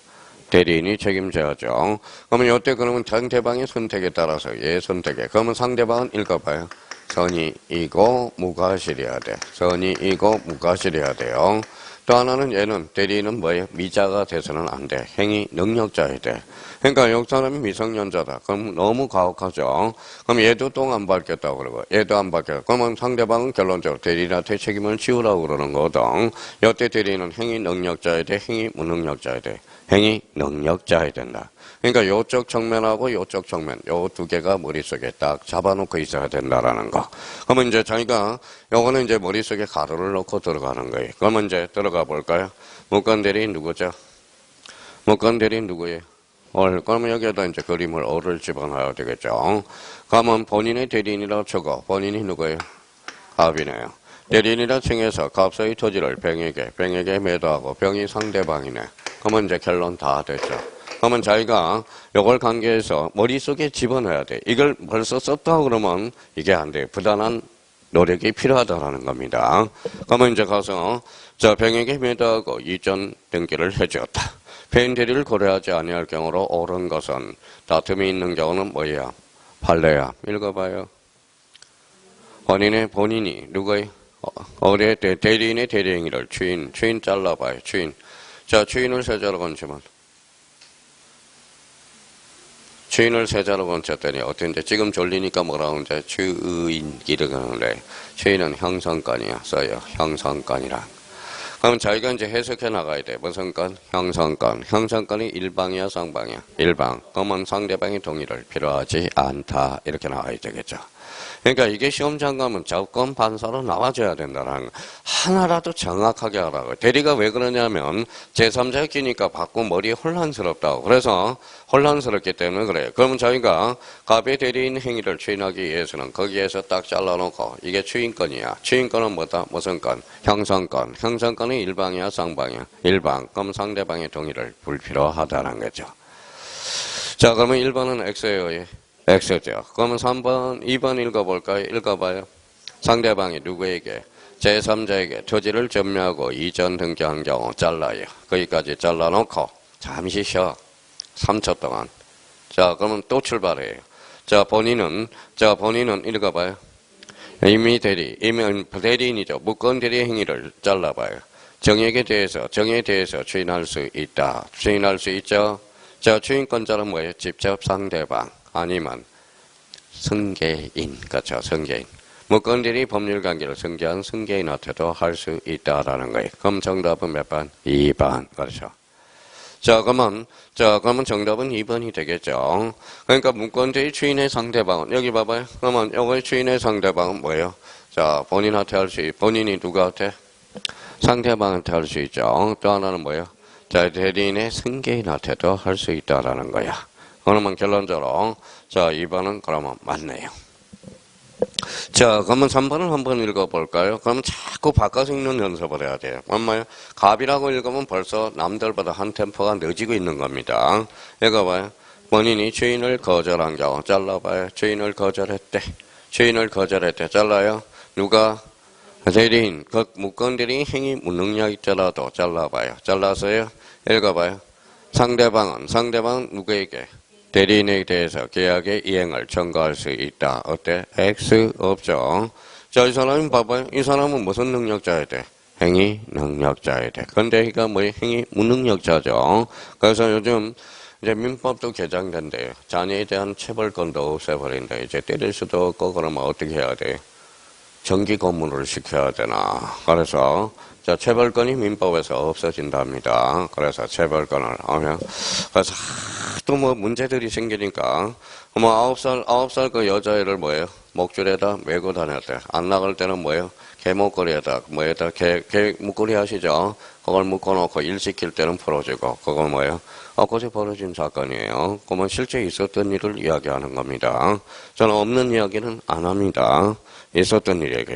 대리인이 책임져야죠. 그러면 이때 그러면 상대방의 선택에 따라서 얘 선택에. 그러면 상대방은 읽어봐요. 선의이고 무과실이어야 돼. 선의이고 무과실이어야 돼요. 또 하나는 얘는 대리인은 뭐예요? 미자가 돼서는 안 돼. 행위 능력자야 돼. 그러니까 이 사람이 미성년자다. 그럼 너무 가혹하죠. 그럼 얘도 똥 안 밟겠다고 그러고 얘도 안 밟겠다. 그러면 상대방은 결론적으로 대리인한테 책임을 지우라고 그러는 거거든. 이때 대리인은 행위 능력자야 돼. 행위 무능력자야 돼. 행위 능력자야 된다. 그러니까 요쪽 정면하고 요쪽 정면, 요 두 개가 머릿속에 딱 잡아놓고 있어야 된다라는 거. 그러면 이제 자기가 요거는 이제 머릿속에 가로를 넣고 들어가는 거예요. 그러면 이제 들어가 볼까요? 무건대리 누구죠? 무건대리 누구예요? 그러면 여기에다 이제 그림을 어를 집어넣어야 되겠죠. 그러면 본인의 대리인이라고 쳐고, 본인이 누구예요? 갑이네요. 대리인이라 칭해서 갑서의 토지를 병에게 매도하고 병이 상대방이네. 그러면 이제 결론 다 됐죠. 그러면 자기가 이걸 관계해서 머릿속에 집어넣어야 돼. 이걸 벌써 썼다 그러면 이게 안 돼. 부단한 노력이 필요하다라는 겁니다. 그러면 이제 가서 자 병에게 매도하고 이전 등기를 해주었다. 배임 대리를 고려하지 아니할 경우로 옳은 것은 다툼이 있는 경우는 뭐야? 판례야. 읽어봐요. 본인이 누구의 대리인의 대리행위를 주인 잘라봐요. 주인. 자 주인을 세자로 건치면 주인을 세자로 건쳤더니 어떤데 지금 졸리니까 뭐라고 이제 주인 이러는데 주인은 형성권이야 써요. 형성권이란. 그럼 자기가 이제 해석해 나가야 돼. 무슨 건? 형성권. 형성권이 일방이야 쌍방이야? 일방. 그러면 상대방의 동의를 필요하지 않다. 이렇게 나와야 되겠죠. 그러니까 이게 시험장 가면 접근 판사로 나와줘야 된다는 거. 하나라도 정확하게 하라고. 대리가 왜 그러냐면 제3자가 끼니까 받고 머리에 혼란스럽다고. 그래서 혼란스럽기 때문에 그래요. 그러면 저희가 갑의 대리인 행위를 추인하기 위해서는 거기에서 딱 잘라놓고 이게 추인권이야. 추인권은 뭐다? 무슨 건? 형성권. 형성권은 일방이야 쌍방이야? 일방. 그럼 상대방의 동의를 불필요하다는 거죠. 자 그러면 1번은 X예요. X죠. 그러면 3번, 2번 읽어볼까요? 읽어봐요. 상대방이 누구에게? 제3자에게 토지를 점유하고 이전 등기한 경우 잘라요. 거기까지 잘라놓고 잠시 쉬어. 3초 동안. 자, 그러면 또 출발해요. 자, 본인은 읽어봐요. 이미 대리인이죠. 무권 대리 행위를 잘라봐요. 정액에 대해서 추인할 수 있다. 추인할 수 있죠. 자, 추인권자는 뭐예요? 직접 상대방. 아니면 승계인, 그렇죠. 승계인. 무건들이 법률관계를 승계한 승계인한테도 할 수 있다라는 거예요. 그럼 정답은 몇 번? 2번. 그렇죠. 자, 그러면 정답은 2번이 되겠죠. 그러니까 무건들이 주인의 상대방은 여기 봐봐요. 그러면 여기 주인의 상대방은 뭐예요? 자, 본인이 누구한테? 상대방한테 할 수 있죠. 또 하나는 뭐예요? 자, 대리인의 승계인한테도 할 수 있다라는 거야. 그러면 결론적으로 자 2번은 그러면 맞네요. 자 그러면 3번을 한번 읽어볼까요? 그러면 자꾸 바꿔서 읽는 연습을 해야 돼요. 엄마요? 갑이라고 읽으면 벌써 남들보다 한 템포가 늦어지고 있는 겁니다. 읽어봐요. 본인이 주인을 거절한 경우 잘라봐요. 주인을 거절했대. 잘라요. 누가? 대리인. 그 무권 대리인 행위 무능력 있더라도 잘라봐요. 잘라서요. 읽어봐요. 상대방은 누구에게? 대리인에 대해서 계약의 이행을 청구할 수 있다. 어때? X 없죠. 자, 이 사람이 봐봐요. 이 사람은 무슨 능력자야 돼? 행위 능력자야 돼. 근데 이가 뭐 행위 무능력자죠. 그래서 요즘 이제 민법도 개정된대요. 자녀에 대한 체벌권도 없애버린다. 이제 때릴 수도 없고 그러면 어떻게 해야 돼? 정기 고문을 시켜야 되나. 그래서 자, 체벌권이 민법에서 없어진답니다. 그래서 체벌권을 하면 그래서 또 뭐 문제들이 생기니까 뭐 9살 그 여자애를 뭐예요? 목줄에다 메고 다녔대. 안 나갈 때는 뭐예요? 개 목걸이에다 개 목걸이 아시죠? 그걸 묶어놓고 일 시킬 때는 풀어주고 그건 뭐예요? 엊그제 벌어진 사건이에요. 그러면 실제 있었던 일을 이야기하는 겁니다. 저는 없는 이야기는 안 합니다. 있었던 일 얘기.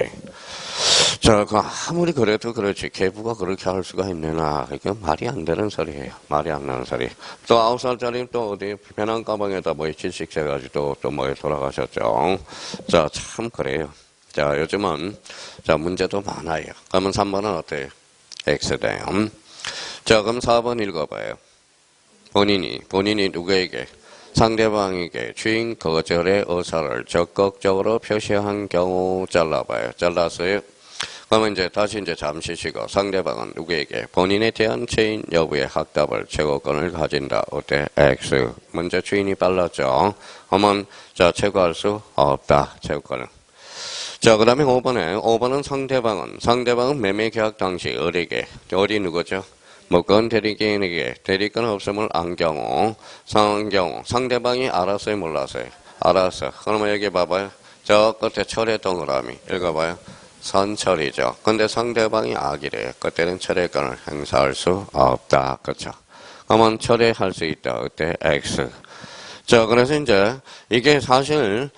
자, 아무리 그래도 그렇지. 계부가 그렇게 할 수가 있느냐. 이게 말이 안 되는 소리예요. 말이 안 나는 소리. 또 9살짜리 또 어디 배낭 가방에다 뭐 질식해가지고 또 뭐에 돌아가셨죠. 자, 참 그래요. 자, 요즘은 자, 문제도 많아요. 그러면 3번은 어때요? X대요. 자, 그럼 4번 읽어봐요. 본인이 누구에게? 상대방에게 주인 거절의 의사를 적극적으로 표시한 경우 잘라봐요. 잘랐어요. 그러면 이제 다시 잠시 쉬고 상대방은 누구에게? 본인에 대한 죄인 여부의 확답을 최고권을 가진다. 어때? X. 먼저 주인이 빨랐죠. 그러면 자 최고할 수 없다. 최고권을. 자 그 다음에 5번은 상대방은 매매 계약 당시 을에게. 을이 누구죠? 무건 대리인에게 대리권 없음을 안 경우, 상대방이 알았어요, 몰랐어요? 알았어. 그러면 여기 봐봐요. 저 끝에 철의 동그라미 읽어봐요. 선철이죠. 근데 상대방이 악이래요. 그때는 철회권을 행사할 수 없다. 그렇죠? 그러면 철회할 수 있다. 그때 X. 자, 그래서 이제 이게 사실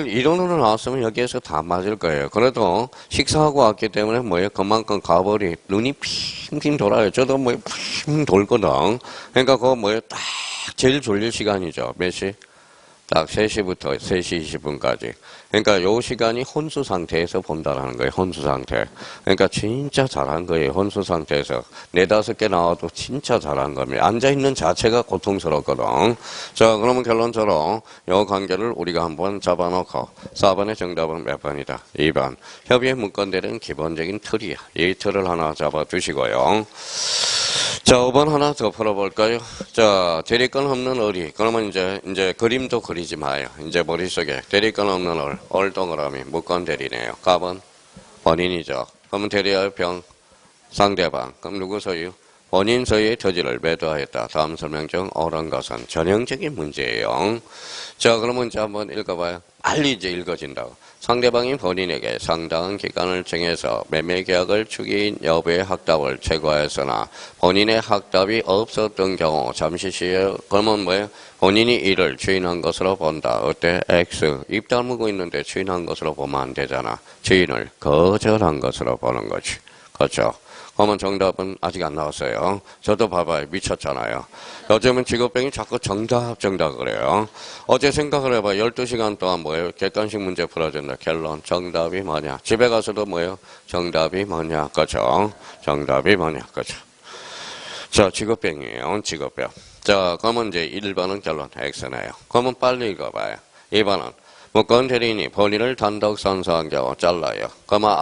이론으로 나왔으면 여기에서 다 맞을 거예요. 그래도 식사하고 왔기 때문에 뭐예요? 그만큼 가버리 눈이 핑핑 돌아요. 저도 뭐 핑 돌거든. 그러니까 그거 뭐예요? 딱 제일 졸릴 시간이죠. 몇 시? 딱 3시부터 3시 20분까지. 그러니까 요 시간이 혼수 상태에서 본다라는 거예요. 혼수 상태. 그러니까 진짜 잘한 거예요. 혼수 상태에서. 4-5개 나와도 진짜 잘한 겁니다. 앉아있는 자체가 고통스럽거든. 자, 그러면 결론적으로 요 관계를 우리가 한번 잡아놓고 4번의 정답은 몇 번이다? 2번. 협의의 문건들은 기본적인 틀이야. 이 틀을 하나 잡아두시고요. 자, 5번 하나 더 풀어볼까요? 자, 대리권 없는 어리. 그러면 이제 그림도 그리지 마요. 이제 머릿속에 대리권 없는 얼 동그라미, 무건 대리네요. 값은 본인이죠. 그러면 대리할 병, 상대방. 그럼 누구 소유? 본인 소유의 토지를 매도하였다. 다음 설명 중 옳은 것은 전형적인 문제예요. 자, 그러면 이제 한번 읽어봐요. 빨리 이제 읽어진다고. 상대방이 본인에게 상당한 기간을 정해서 매매 계약을 추기인 여부의 확답을 제거하였으나 본인의 확답이 없었던 경우 잠시 시에 그러면 뭐예요? 본인이 이를 주인한 것으로 본다. 어때? X. 입 다물고 있는데 주인한 것으로 보면 안 되잖아. 주인을 거절한 것으로 보는 거지. 그렇죠? 그러면 정답은 아직 안 나왔어요. 저도 봐봐요. 미쳤잖아요. 요즘은 직업병이 자꾸 정답 그래요. 어제 생각을 해봐. 12시간 동안 뭐예요? 객관식 문제 풀어준다. 결론. 정답이 뭐냐? 집에 가서도 뭐예요? 정답이 뭐냐? 그죠? 정답이 뭐냐? 그죠? 자, 직업병이에요. 직업병. 자, 그러면 이제 1번은 결론 X네요. 그러면 빨리 읽어봐요. 2번은 무건 대리인이 본인을 단독 상속한 경우 잘라요. 그러면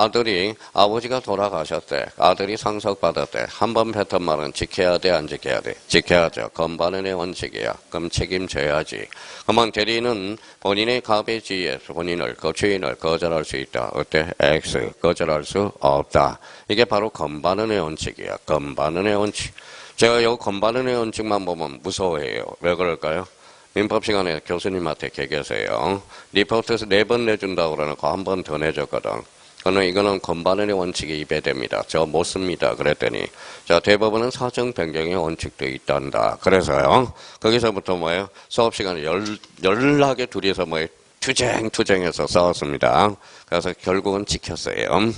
아버지가 돌아가셨대. 아들이 상속받았대. 한 번 뱉은 말은 지켜야 돼, 안 지켜야 돼? 지켜야죠. 건반은의 원칙이야. 그럼 책임져야지. 그러면 대리인은 본인의 갑의 지위에서 그 주인을 거절할 수 있다. 어때? X. 거절할 수 없다. 이게 바로 건반은의 원칙이야. 건반은의 원칙. 제가 이 건반은의 원칙만 보면 무서워해요. 왜 그럴까요? 민법 시간에 교수님한테 개개서요. 리포트에서 4번 내준다고 그러놓고 한 번 더 내줬거든. 그러면 이거는 건반의 원칙이 입에됩니다. 저 못 씁니다. 그랬더니. 자, 대법원은 사정 변경의 원칙도 있단다. 그래서요. 거기서부터 뭐예요? 수업 시간에 연락에 둘이서 뭐예요? 투쟁해서 싸웠습니다. 그래서 결국은 지켰어요.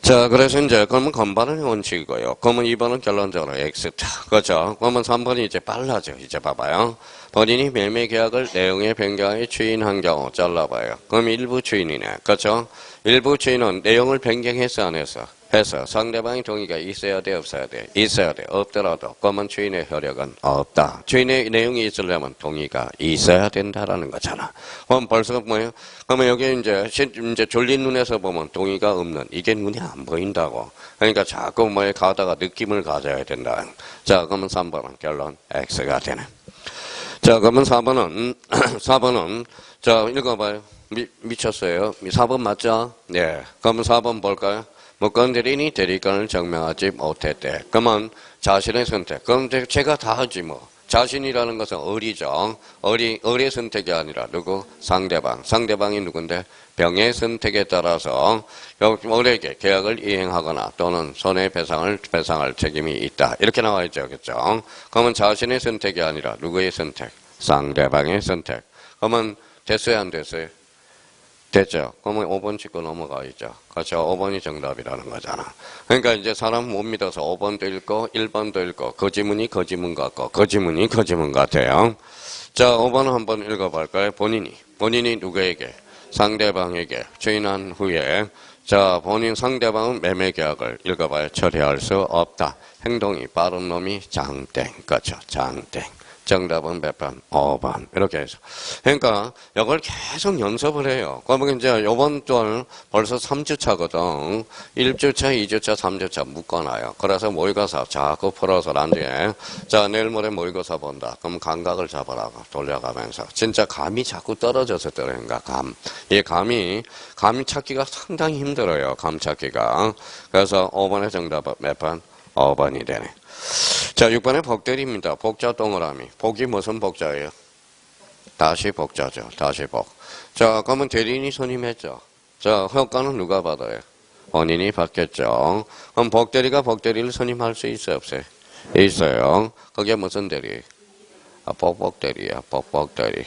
자, 그래서 이제, 그러면 건반의 원칙이고요. 그러면 2번은 결론적으로 X다. 그렇죠? 그러면 3번이 이제 빨라져. 이제 봐봐요. 본인이 매매 계약을 내용의 변경에 추인한 경우 잘라봐요. 그럼 일부 추인이네. 그렇죠? 일부 추인은 내용을 변경했어, 안 했어? 해서 상대방의 동의가 있어야 돼, 없어야 돼? 있어야 돼. 없더라도 그러면 추인의 효력은 없다. 추인의 내용이 있으려면 동의가 있어야 된다라는 거잖아. 그럼 벌써 뭐예요? 그러면 여기 이제 졸린 눈에서 보면 동의가 없는 이게 눈이 안 보인다고. 그러니까 자꾸 뭐에 가다가 느낌을 가져야 된다. 자, 그러면 3번은 결론 X가 되네. 자, 그러면 4번은 자, 읽어봐요. 미쳤어요. 4번 맞죠? 네. 그러면 4번 볼까요? 무건 대리인이 대리권을 증명하지 못했대. 그러면 자신의 선택. 그럼 제가 다 하지 뭐. 자신이라는 것은 어리죠. 어리의 선택이 아니라 누구? 상대방. 상대방이 누군데? 병의 선택에 따라서 어리에게 계약을 이행하거나 또는 손해배상할 책임이 있다. 이렇게 나와 있죠. 그렇죠? 그러면 자신의 선택이 아니라 누구의 선택? 상대방의 선택. 그러면 됐어요? 안 됐어요? 됐죠? 그러면 5번 짚고 넘어가야죠. 그렇죠? 5번이 정답이라는 거잖아. 그러니까 이제 사람 못 믿어서 5번도 읽고 1번도 읽고 거지문이 거지문 같고 거지문이 거지문 같아요. 자, 5번 한번 읽어볼까요? 본인이 누구에게? 상대방에게 추인한 후에 자, 상대방은 매매 계약을 읽어봐요. 처리할 수 없다. 행동이 빠른 놈이 장땡. 그렇죠? 장땡. 정답은 몇 번? 5번. 이렇게 해서. 그러니까 이걸 계속 연습을 해요. 그러면 이제 요번 달 벌써 3주차거든. 1주차, 2주차, 3주차 묶어놔요. 그래서 모의고사 자꾸 풀어서 나중에 자, 내일 모레 모의고사 본다. 그럼 감각을 잡으라고 돌려가면서. 진짜 감이 자꾸 떨어져서 떨어진가, 감. 이 감이 찾기가 상당히 힘들어요. 감 찾기가. 그래서 5번의 정답은 몇 번? 5번이 되네. 자, 6번에 복대리입니다. 복자 동그라미. 복이 무슨 복자예요? 다시 복자죠. 다시 복. 자, 그러면 대리인이 선임했죠. 자, 효과는 누가 받아요? 본인이 받겠죠. 그럼 복대리가 복대리를 선임할 수 있어요? 없어요? 있어요. 그게 무슨 대리? 복복대리야. 복복대리.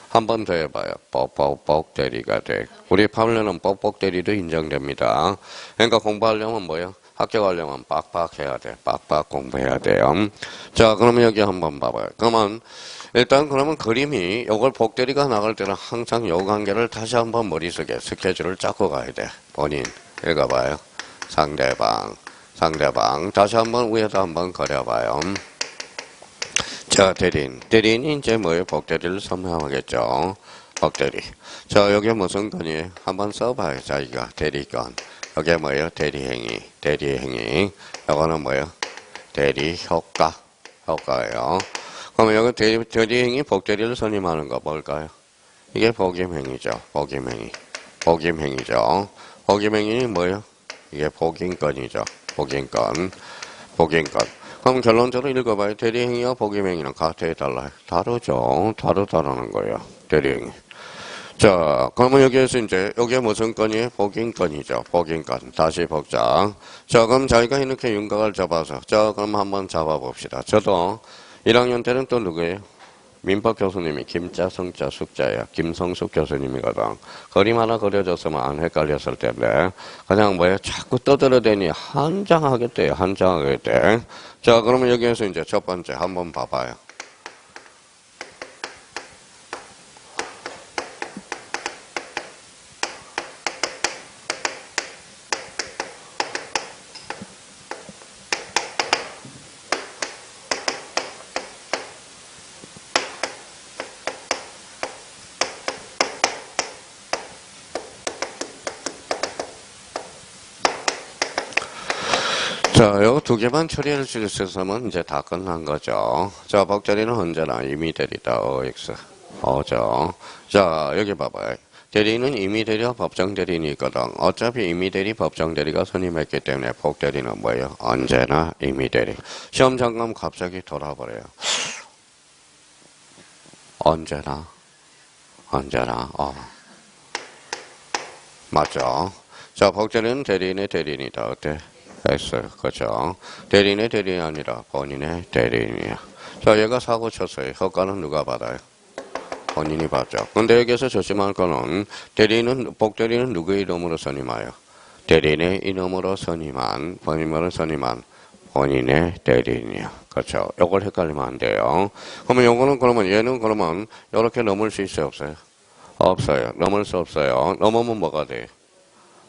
한 번 더 해봐요. 복복대리가 돼. 우리 판례는 복복대리도 인정됩니다. 그러니까 공부하려면 뭐예요? 합격하려면 빡빡 해야 돼. 빡빡 공부해야 돼요. 자, 그러면 여기 한번 봐봐요. 그러면 일단 그러면 그림이 요걸 복대리가 나갈 때는 항상 요 관계를 다시 한번 머릿속에 스케줄을 짜고 가야 돼. 본인 읽어봐요. 상대방. 다시 한번 위에다 한번 그려봐요. 자, 대리인이 이제 뭐예요? 복대리를 선명하겠죠. 복대리. 자, 여기 무슨 건이에요? 한번 써봐요. 자기가 대리건. 여기 뭐예요? 대리행위. 이거는 뭐예요? 효과예요. 그러면 여기 대리행위 복대리를 선임하는 거 뭘까요? 이게 복임행위죠. 복임행위죠. 복임행위는 뭐예요? 이게 복인건이죠. 복인건. 그럼 결론적으로 읽어봐요. 대리행위와 복임행위는 같아요, 달라요? 다르죠. 다르다라는 거예요. 대리행위. 자, 그러면 여기에서 이제, 여기에 무슨 건이에요? 복인건이죠. 복인건. 다시 복자. 자, 그럼 자기가 이렇게 윤곽을 잡아서, 자, 그럼 한번 잡아봅시다. 저도 1학년 때는 또 누구예요? 민법 교수님이 김자, 성자, 숙자예요. 김성숙 교수님이거든. 그림 하나 그려줬으면 안 헷갈렸을 텐데, 그냥 뭐예요? 자꾸 떠들어대니 한장하겠대요. 한장하겠대. 자, 그러면 여기에서 이제 첫 번째 한번 봐봐요. 자, 요 두 개만 처리할 수 있었으면 이제 다 끝난 거죠. 자, 복대리는 언제나 임의대리다. OX. 죠. 자, 여기 봐봐요. 대리는 임의대리와 법정대리인이 있거든. 어차피 임의대리, 법정대리가 선임했기 때문에 복대리는 뭐예요? 언제나 임의대리. 시험 잠깐 갑자기 돌아버려요. 언제나. 맞죠? 자, 복대리는 대리인의 대리인이다. 어때? 했어요. 그죠? 대리인의 대리인이 아니라 본인의 대리인이야. 자, 얘가 사고 쳤어요. 효과는 누가 받아요? 본인이 받죠. 근데 여기서 조심할 거는 복대리는 누구의 이름으로 선임하여? 대리인의 이름으로 선임한 본인의 대리인이야. 그렇죠? 요걸 헷갈리면 안 돼요. 그러면 얘는 그러면 이렇게 넘을 수 있어요? 없어요? 없어요. 넘을 수 없어요. 넘으면 뭐가 돼요?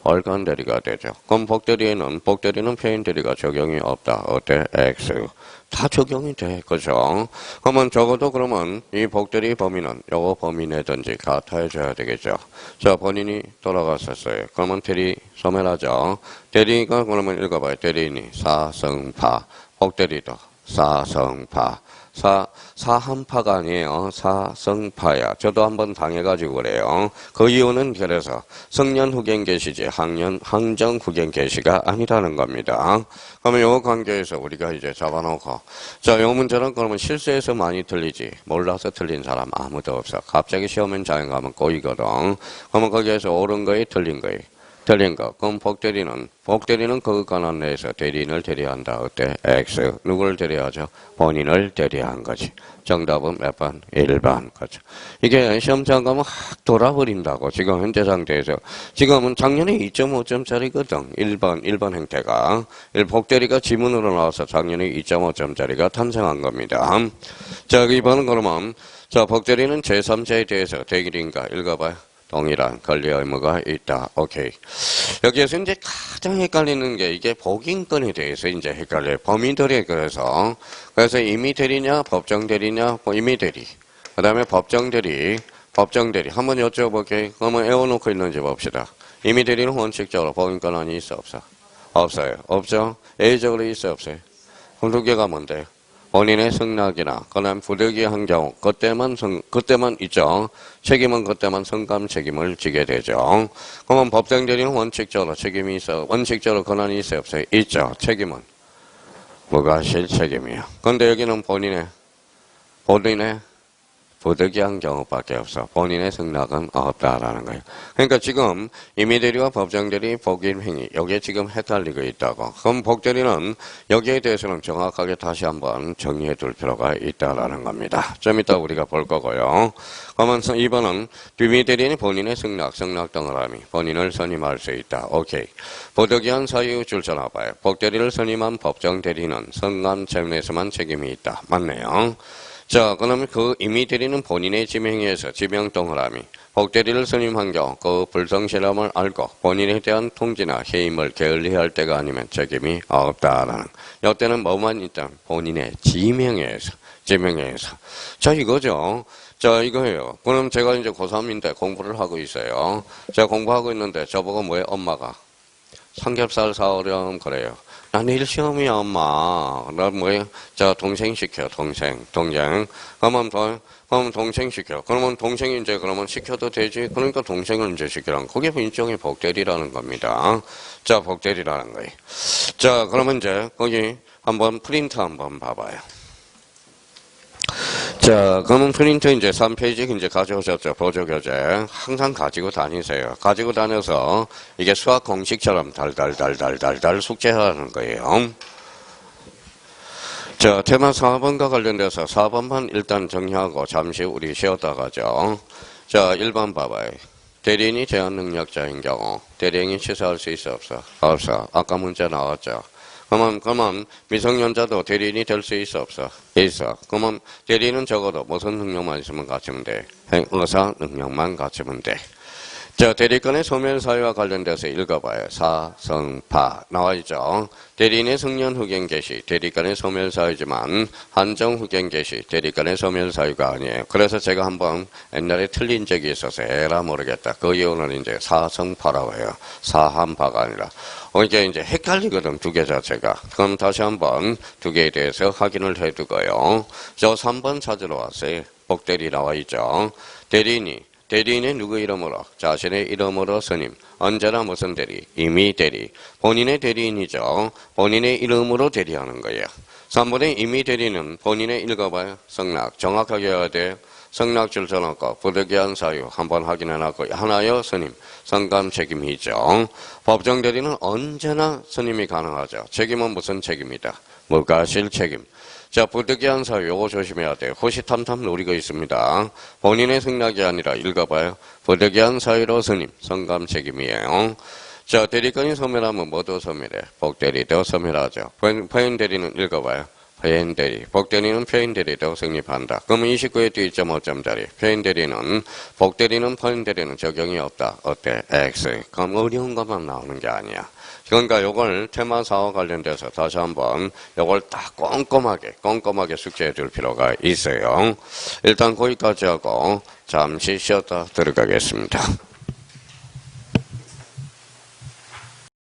얼간 대리가 되죠. 그럼 복대리는 표현 대리가 적용이 없다. 어때? X. 다 적용이 돼. 그죠? 그러면 이 복대리 범위는 요거 범위내든지 같아져야 되겠죠. 자, 본인이 돌아갔었어요. 그러면 대리 소멸하죠. 대리가 그러면 읽어봐요. 대리인이 사성파. 복대리도 사성파. 사한파가 아니에요. 사성파야. 저도 한번 당해가지고 그래요. 그 이유는 그래서 성년 후견 계시지 항정 후견 계시가 아니라는 겁니다. 그러면 요 관계에서 우리가 이제 잡아놓고 자, 요 문제는 그러면 실수해서 많이 틀리지 몰라서 틀린 사람 아무도 없어. 갑자기 시험엔 자연 가면 꼬이거든. 그러면 거기에서 옳은 거에 틀린 거. 그럼 복대리는 그 관한 내에서 대리인을 대리한다. 어때? X. 누구를 대리하죠? 본인을 대리한 거지. 정답은 몇 번? 1번. 그렇죠. 이게 시험장 가면 확 돌아버린다고. 지금 현재 상태에서. 지금은 작년에 2.5점짜리거든. 1번 행태가. 복대리가 지문으로 나와서 작년에 2.5점짜리가 탄생한 겁니다. 자, 2번은 그러면, 자, 복대리는 제3자에 대해서 대리인가? 읽어봐요. 동일한 권리 의무가 있다. 오케이. 여기에서 이제 가장 헷갈리는 게 이게 복인권에 대해서 이제 헷갈려요. 범위들이 그래서 임의대리냐, 법정대리냐, 임의대리. 그 다음에 법정대리. 한번 여쭤볼게요. 그러면 애워놓고 있는지 봅시다. 임의대리는 원칙적으로 복인권 아니 있어, 없어? 없어요. 없죠? A적으로 있어, 없어요? 그럼 두 개가 뭔데요? 본인의 승낙이나 그다음 부득이 한 경우 그때만 있죠. 책임은 그때만 성감 책임을 지게 되죠. 그러면 법정대리는 원칙적으로 책임이 있어. 원칙적으로 권한이 있어요, 없어요? 있죠. 책임은 뭐가 실책임이야. 근데 여기는 본인의 부득이한 경우밖에 없어. 본인의 승낙은 없다라는 거예요. 그러니까 지금 임의대리와 법정대리 복임행위 여기에 지금 헷갈리고 있다고. 그럼 복대리는 여기에 대해서는 정확하게 다시 한번 정리해 둘 필요가 있다라는 겁니다. 좀 이따 우리가 볼 거고요. 그러면 2번은 임의대리는 본인의 승낙 동그라미 본인을 선임할 수 있다. 오케이. 부득이한 사유 줄쳐놔봐요. 복대리를 선임한 법정대리는 선관 채무에서만 책임이 있다. 맞네요. 자, 그러면 그 임의대리는 본인의 지명에서 지명 동그라미 복대리를 선임한 경우 그 불성실함을 알고 본인에 대한 통지나 해임을 게을리할 때가 아니면 책임이 없다라는. 이때는 뭐만 있다? 본인의 지명에서. 자, 이거죠. 자, 이거예요. 그럼 제가 이제 고3인데 공부를 하고 있어요. 제가 공부하고 있는데 저보고 뭐예요? 엄마가 삼겹살 사오렴 그래요. 나 내일 시험이야, 엄마. 나 뭐야? 자, 동생 시켜, 동생. 그러면 동생 시켜. 그러면 동생이 이제 그러면 시켜도 되지? 그러니까 동생을 이제 시키라는 그게 일종의 복대리라는 겁니다. 자, 복대리라는 거예요. 자, 그러면 이제 거기 한번 프린트 한번 봐봐요. 자, 그러면 프린트 이제 3페이지 이제 가져오셨죠. 보조교재. 항상 가지고 다니세요. 가지고 다녀서 이게 수학 공식처럼 달달 숙제하는 거예요. 자, 테마 4번과 관련돼서 4번만 일단 정리하고 잠시 우리 쉬었다 가죠. 자, 1번 봐봐요. 대리인이 제한 능력자인 경우 대리인이 취소할 수 있어 없어? 없어. 아까 문제 나왔죠. 그러면 미성년자도 대리인이 될 수 있어 없어? 있어. 그러면 대리인은 적어도 무슨 능력만 있으면 갖추면 돼? 의사 능력만 갖추면 돼. 자, 대리권의 소멸사유와 관련돼서 읽어봐요. 사성파 나와있죠. 대리인의 승nhân 후견 개시 대리권의 소멸사유지만 한정 후견 개시 대리권의 소멸사유가 아니에요. 그래서 제가 한번 옛날에 틀린 적이 있어서 에라 모르겠다. 그 이유는 이제 사성파라고 해요. 사한파가 아니라. 이게 이제 헷갈리거든, 두 개 자체가. 그럼 다시 한번 두 개에 대해서 확인을 해두고요. 저 3번 찾으러 왔어요. 복대리 나와있죠. 대리인이 누구 이름으로? 자신의 이름으로 선임. 언제나 무슨 대리? 임의 대리. 본인의 대리인이죠. 본인의 이름으로 대리하는 거예요. 3번의 임의 대리는 본인의 읽어봐요. 성낙. 정확하게 해야 돼요. 성낙 줄쳐놓고 부득이한 사유 한번 확인해놨고 하나여 선임. 선감 책임이죠. 법정 대리는 언제나 선임이 가능하죠. 책임은 무슨 책임이다? 무과실 책임. 자, 부득이한 사유 요거 조심해야 돼요. 호시탐탐 노리고 있습니다. 본인의 승낙이 아니라 읽어봐요. 부득이한 사유로 선임, 선감 책임이에요. 자, 대리권이 소멸하면 뭐도 소멸해? 복대리도 소멸하죠. 표현대리는 읽어봐요. 표현대리. 복대리는 표현대리도 성립한다. 그러면 29의 뒤 2.5점짜리. 표현대리는 복대리는 표현대리는 적용이 없다. 어때? X. 그럼 어려운 것만 나오는 게 아니야. 그러니까 요걸 테마 4와 관련돼서 다시 한번 요걸 딱 꼼꼼하게 숙제해 줄 필요가 있어요. 일단 거기까지 하고 잠시 쉬었다 들어가겠습니다.